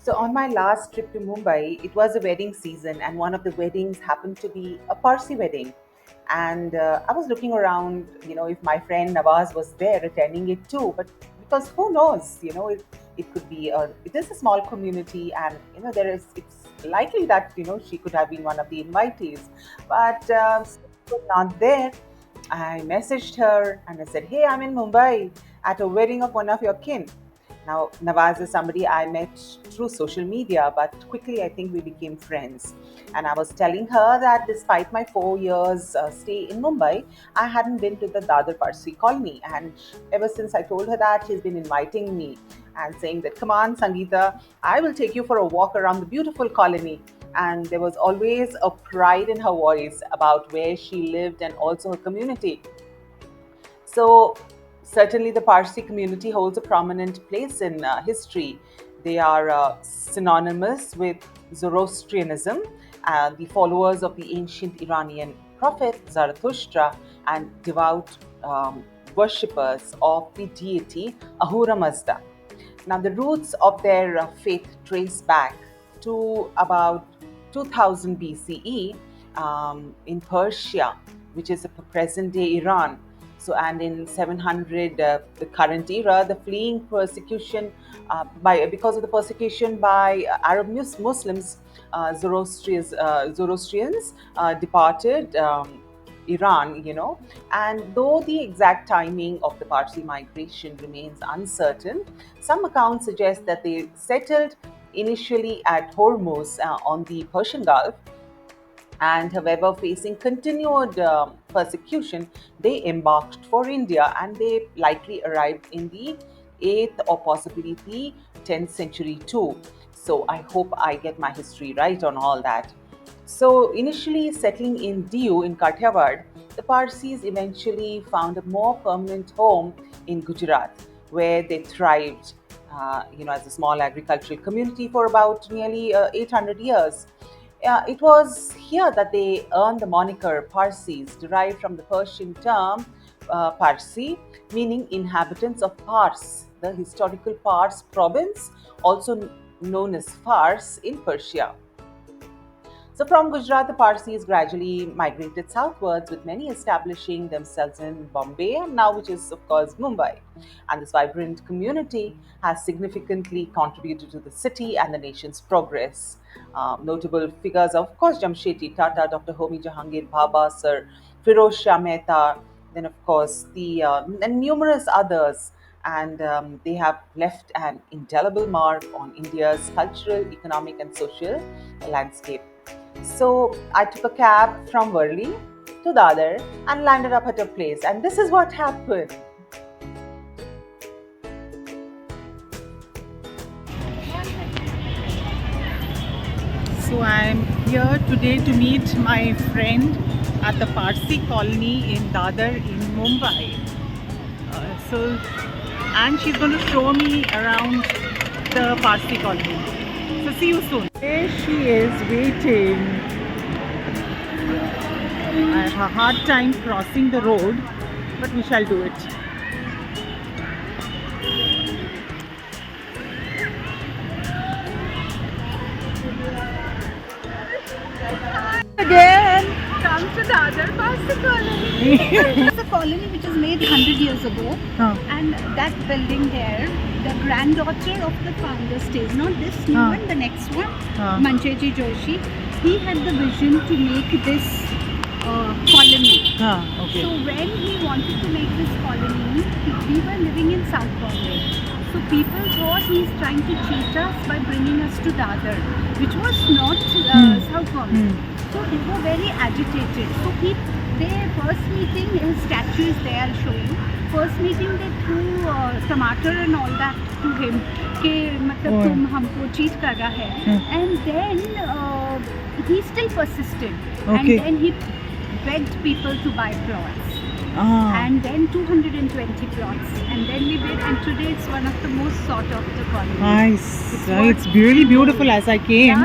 So, on my last trip to Mumbai, it was a wedding season, and one of the weddings happened to be a Parsi wedding. And I was looking around, if my friend Nawaz was there attending it too. But because who knows, it could be it is a small community, and it's likely that she could have been one of the invitees. But since she was not there, I messaged her and I said, "Hey, I'm in Mumbai at a wedding of one of your kin." Now, Nawaz is somebody I met through social media, but quickly I think we became friends. And I was telling her that despite my 4 years stay in Mumbai, I hadn't been to the Dadar Parsi Colony. And ever since I told her that, she's been inviting me and saying that, "Come on, Sangeeta, I will take you for a walk around the beautiful colony." And there was always a pride in her voice about where she lived and also her community. So, certainly, the Parsi community holds a prominent place in history. They are synonymous with Zoroastrianism, the followers of the ancient Iranian prophet Zarathustra, and devout worshippers of the deity Ahura Mazda. Now, the roots of their faith trace back to about 2000 BCE in Persia, which is present day Iran. So, and in 700, the current era, the fleeing persecution because of the persecution by Arab Muslims, Zoroastrians departed. Iran, and though the exact timing of the Parsi migration remains uncertain, some accounts suggest that they settled initially at Hormuz on the Persian Gulf, and however, facing continued persecution, they embarked for India, and they likely arrived in the 8th or possibly the 10th century too. So I hope I get my history right on all that. So, initially settling in Diu in Kathiawar, the Parsis eventually found a more permanent home in Gujarat, where they thrived, as a small agricultural community for about nearly 800 years. It was here that they earned the moniker Parsis, derived from the Persian term Parsi, meaning inhabitants of Pars, the historical Pars province, also known as Fars in Persia. So, from Gujarat, the Parsis gradually migrated southwards, with many establishing themselves in Bombay, and now, which is, of course, Mumbai. And this vibrant community has significantly contributed to the city and the nation's progress. Notable figures, of course, Jamshedji Tata, Dr. Homi Jahangir Bhabha, Sir Firoz Shah Mehta, then, of course, and numerous others. And they have left an indelible mark on India's cultural, economic, and social landscape. So I took a cab from Worli to Dadar and landed up at a place. And this is what happened. So I'm here today to meet my friend at the Parsi Colony in Dadar in Mumbai. And she's going to show me around the Parsi Colony. So see you soon. There she is waiting. I have a hard time crossing the road, but we shall do it. Again, come to the Dadar Parsi Colony. It's a colony which was made 100 years ago, and that building there, the granddaughter of the founder stays. Not this new one, the next one, Mancherji Joshi. He had the vision to make this colony. Okay. So when he wanted to make this colony, we were living in South Bombay. So people thought he's trying to cheat us by bringing us to Dadar, which was not South Bombay. So they were very agitated. So their first meeting, his statue is there, I'll show you. First meeting they threw tomato and all that to him कि मतलब तुम हमको cheat कर रहा है. And then he still persisted. And then he begged people to buy plots. And then 220 plots, and then we did, and today it's one of the most sought after colonies. Nice. It's really beautiful as I came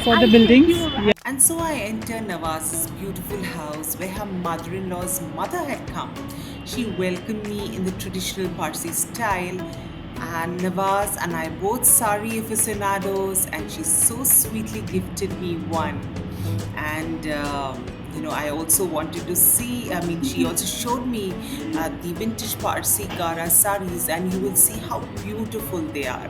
for the buildings. And so I enter Nawaz's beautiful house where her mother-in-law's mother had come. She welcomed me in the traditional Parsi style, And Nawaz and I both sari aficionados, and she so sweetly gifted me one. And I also wanted to see. I mean, she also showed me the vintage Parsi Gara saris, and you will see how beautiful they are.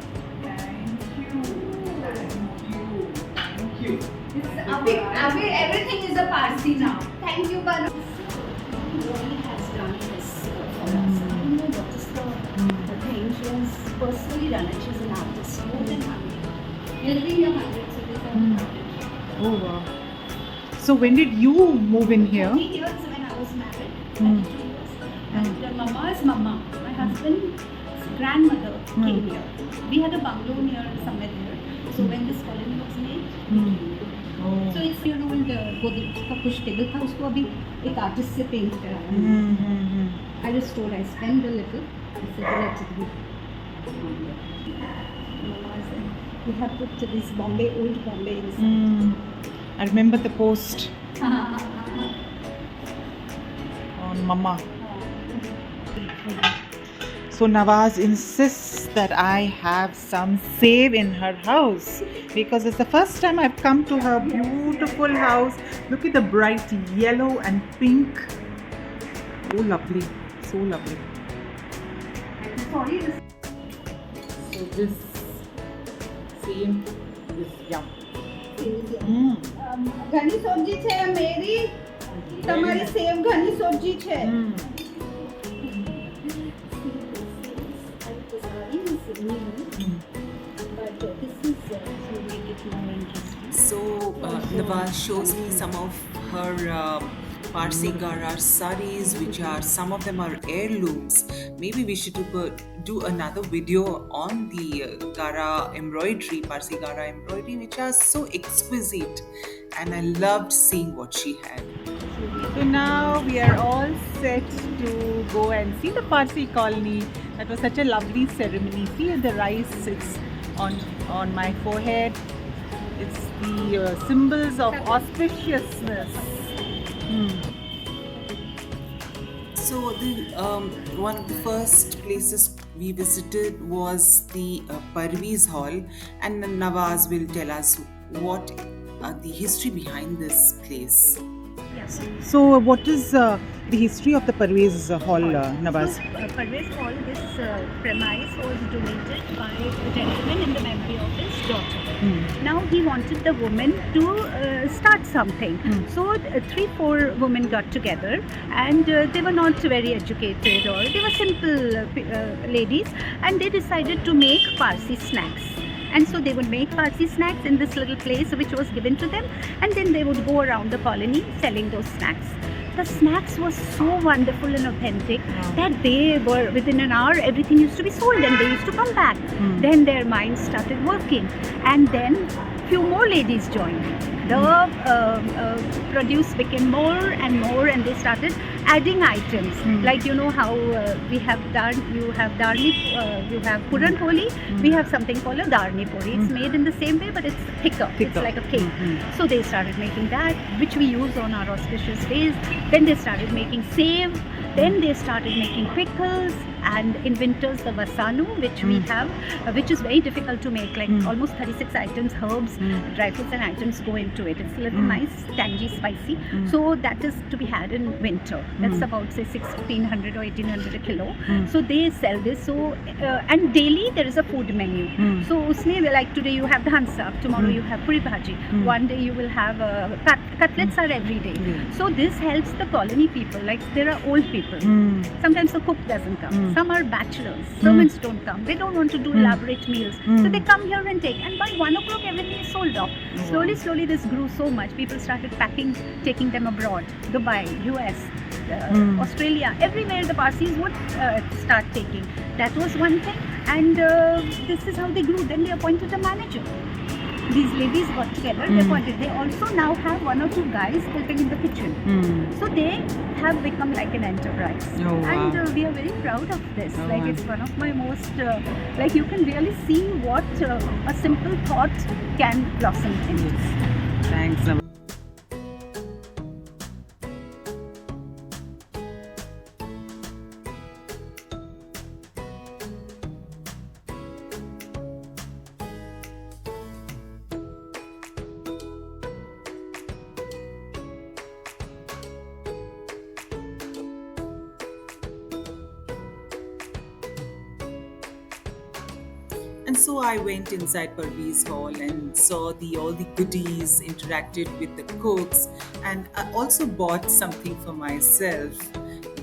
Everything is a Parsi now. Thank you, Banu. Really has done this for us. I don't know what is the thing. She has personally done it. She's an artist. More than 100. You'll be your 100, so this is Oh wow. So when did you move in here? 30 years when I was married. 32 years. And Mama is Mama. My husband's grandmother came here. We had a bungalow near somewhere there. So when this colony was made, so it's your old Godrej का कुछ table था उसको अभी एक artist से paint कराया I restored. I spent a little. I said let it be. We have put this Bombay, old Bombay inside. I remember the post on Mama. So Nawaz insists that I have some save in her house because it's the first time I've come to her beautiful house. Look at the bright yellow and pink. Oh, lovely. So lovely. Sorry, So this same, this yum. ઘણી સબ્જી છે મેરી તમારી સેવ ઘણી સબ્જી છે So Nawaz shows me some of her Parsi Gara saris, which are, some of them are heirlooms. Maybe we should do another video on the Gara embroidery, Parsi Gara embroidery, which are so exquisite. And I loved seeing what she had. So now we are all set to go and see the Parsi colony. That was such a lovely ceremony. See the rice sits on my forehead. It's the symbols of auspiciousness. So the one of the first places we visited was the Perviz Hall, and Nawaz will tell us what the history behind this place. So what is the history of the Perviz Hall, Nawaz? Perviz Hall, this premise was donated by a gentleman in the memory of his daughter. Now he wanted the women to start something. So 3-4 women got together, and they were not very educated, or they were simple ladies, and they decided to make Parsi snacks. And so they would make Parsi snacks in this little place which was given to them, and then they would go around the colony selling those snacks. The snacks were so wonderful and authentic that they were, within an hour, everything used to be sold and they used to come back. Then their minds started working, and then few more ladies joined. The produce became more and more, and they started adding items. Like you know how we have you have Puran Poli, we have something called a Darni Poli. It's made in the same way, but it's thicker. It's like a cake. So they started making that, which we use on our auspicious days. Then they started making save. Then they started making pickles, and in winters the vasanu, which we have, which is very difficult to make, like almost 36 items, herbs, dry fruits and items go into it. It's a little nice, tangy, spicy. So that is to be had in winter. That's about say 1600 or 1800 a kilo. So they sell this. So and daily there is a food menu. So usme, like today you have dhan saag, tomorrow you have puri bhaji, one day you will have cutlets are every day. So this helps the colony people. Like there are old people. Sometimes the cook doesn't come. Some are bachelors. Servants don't come. They don't want to do elaborate meals. So they come here and take. And by 1 o'clock everything is sold off. Slowly this grew so much. People started packing, taking them abroad. Dubai, US, Australia, everywhere the Parsis would start taking. That was one thing. And this is how they grew. Then they appointed a manager. These ladies got together, they appointed. They also now have 1 or 2 guys helping in the kitchen. So they have become like an enterprise. And we are very proud of this. Like it's one of my most, like you can really see what a simple thought can blossom into. Thanks. And so I went inside Perviz Hall and saw the all the goodies, interacted with the cooks, and I also bought something for myself,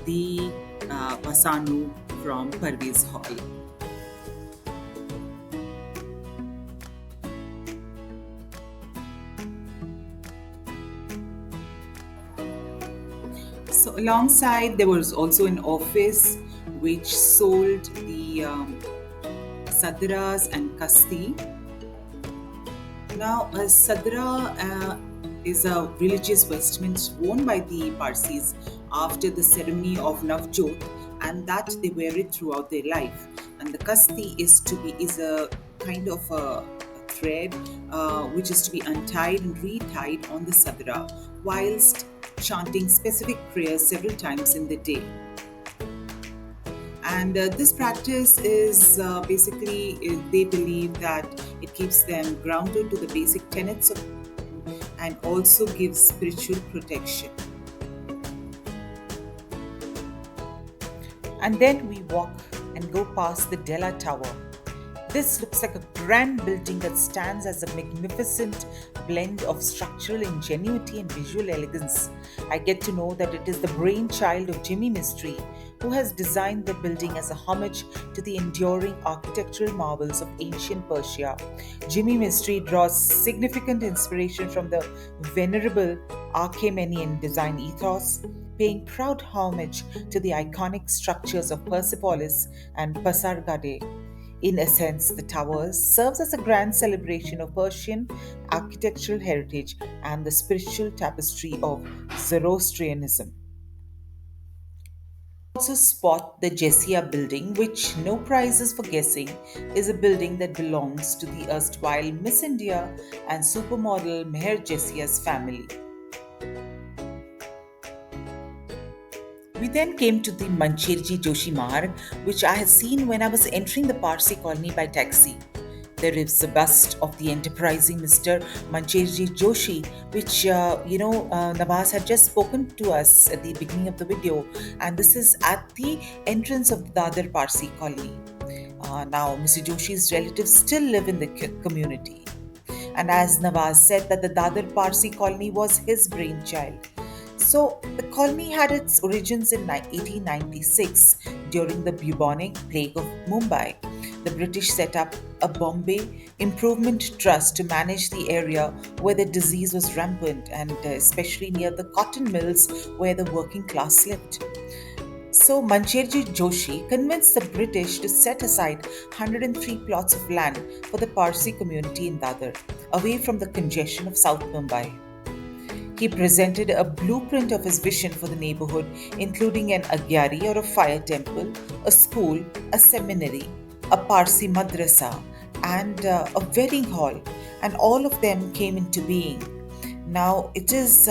the Pasanu from Perviz Hall. So alongside, there was also an office which sold the sadras and kasti. Now, a sadra is a religious vestment worn by the Parsis after the ceremony of Navjot, and that they wear it throughout their life. And the kasti is a kind of a thread which is to be untied and retied on the sadra whilst chanting specific prayers several times in the day. And this practice is they believe that it keeps them grounded to the basic tenets of and also gives spiritual protection. And then we walk and go past the Della Tower. This looks like a grand building that stands as a magnificent blend of structural ingenuity and visual elegance. I get to know that it is the brainchild of Jimmy Mistry, who has designed the building as a homage to the enduring architectural marvels of ancient Persia. Jimmy Mistry draws significant inspiration from the venerable Achaemenian design ethos, paying proud homage to the iconic structures of Persepolis and Pasargadae. In a sense, the towers serves as a grand celebration of Persian architectural heritage and the spiritual tapestry of Zoroastrianism. Also spot the Jessia building, which, no prizes for guessing, is a building that belongs to the erstwhile Miss India and supermodel Meher Jessia's family. We then came to the Mancherji Joshi Marg, which I had seen when I was entering the Parsi colony by taxi. There is a bust of the enterprising Mr. Mancherji Joshi, which Nawaz had just spoken to us at the beginning of the video, and this is at the entrance of the Dadar Parsi Colony. Now, Mr. Joshi's relatives still live in the community, and as Nawaz said, that the Dadar Parsi Colony was his brainchild. So, the colony had its origins in 1896 during the bubonic plague of Mumbai. The British set up a Bombay Improvement Trust to manage the area where the disease was rampant and especially near the cotton mills where the working class lived. So, Mancherji Joshi convinced the British to set aside 103 plots of land for the Parsi community in Dadar, away from the congestion of South Mumbai. He presented a blueprint of his vision for the neighborhood, including an Agiary or a fire temple, a school, a seminary, a Parsi madrasa, and a wedding hall, and all of them came into being. Now, it is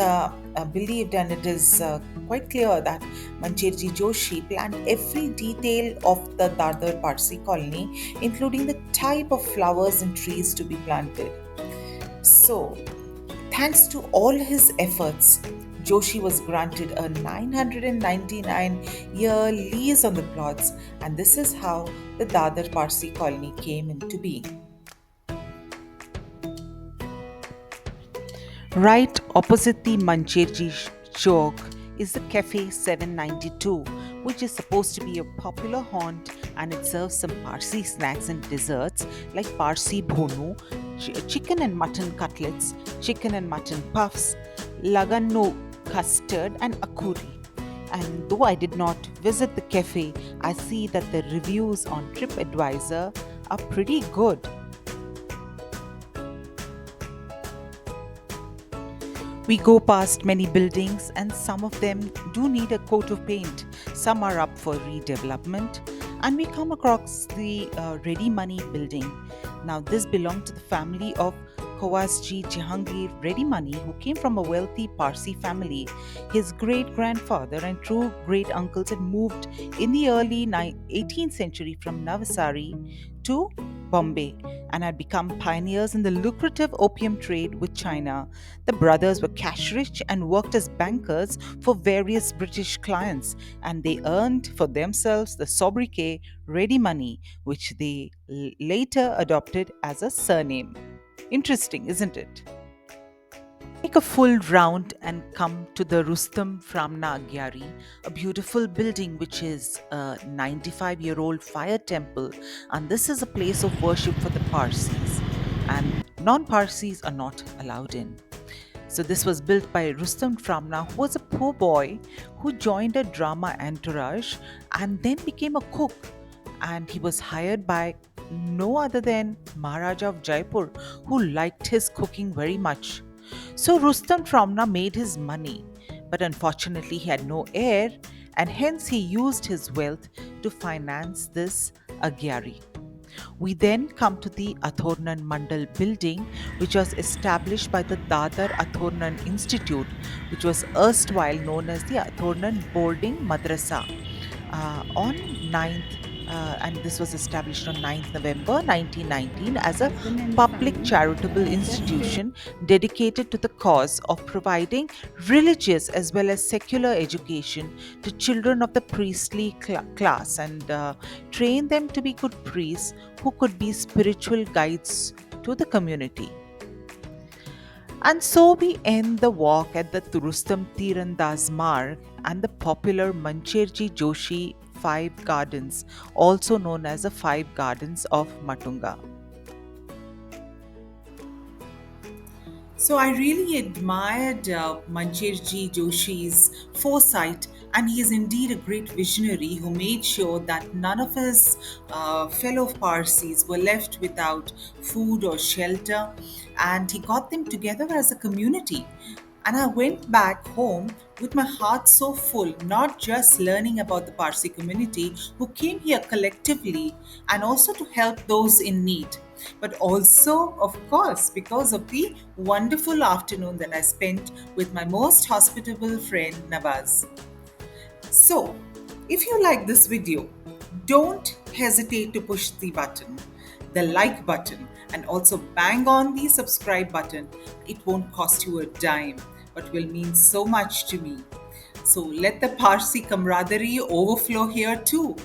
believed and it is quite clear that Mancherji Joshi planned every detail of the Dadar Parsi colony, including the type of flowers and trees to be planted. So, thanks to all his efforts, Joshi was granted a 999-year lease on the plots, and this is how the Dadar Parsi colony came into being. Right opposite the Mancherji Chowk is the Cafe 792, which is supposed to be a popular haunt, and it serves some Parsi snacks and desserts like Parsi bhonu, chicken and mutton cutlets, chicken and mutton puffs, lagano custard, and akuri. And though I did not visit the cafe, I see that the reviews on TripAdvisor are pretty good. We go past many buildings, and some of them do need a coat of paint. Some are up for redevelopment, and we come across the Readymoney Building. Now, this belonged to the family of Khawasji Jahangir Readymoney, who came from a wealthy Parsi family. His great-grandfather and true great-uncles had moved in the early 18th century from Navsari to Bombay and had become pioneers in the lucrative opium trade with China. The brothers were cash rich and worked as bankers for various British clients, and they earned for themselves the sobriquet ready money, which they later adopted as a surname. Interesting, isn't it? Make a full round and come to the Rustom Framna Agiary, a beautiful building which is a 95-year-old fire temple, and this is a place of worship for the Parsis, and non-Parsis are not allowed in. So this was built by Rustom Framna, who was a poor boy who joined a drama entourage and then became a cook, and he was hired by no other than Maharaja of Jaipur, who liked his cooking very much. So Rustam Framna made his money, but unfortunately he had no heir, and hence he used his wealth to finance this Agiary. We then come to the Athornan Mandal building, which was established by the Dadar Athornan Institute, which was erstwhile known as the Athornan Boarding Madrasa, on 9th, and this was established on 9th November 1919 as a Husband and public son, charitable just there. institution dedicated to the cause of providing religious as well as secular education to children of the priestly class, and train them to be good priests who could be spiritual guides to the community. And so we end the walk at the Rustam Tirandaz Marg and the popular Mancherji Joshi Five Gardens, also known as the Five Gardens of Matunga. So I really admired Mancherji Joshi's foresight, and he is indeed a great visionary who made sure that none of his fellow Parsis were left without food or shelter, and he got them together as a community. And I went back home with my heart so full, not just learning about the Parsi community who came here collectively and also to help those in need, but also, of course, because of the wonderful afternoon that I spent with my most hospitable friend Nawaz. So, if you like this video, don't hesitate to push the button, the like button, and also bang on the subscribe button. It won't cost you a dime, but will mean so much to me. So let the Parsi camaraderie overflow here too.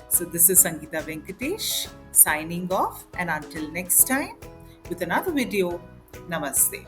So this is Sangeeta Venkatesh signing off, and until next time with another video, namaste.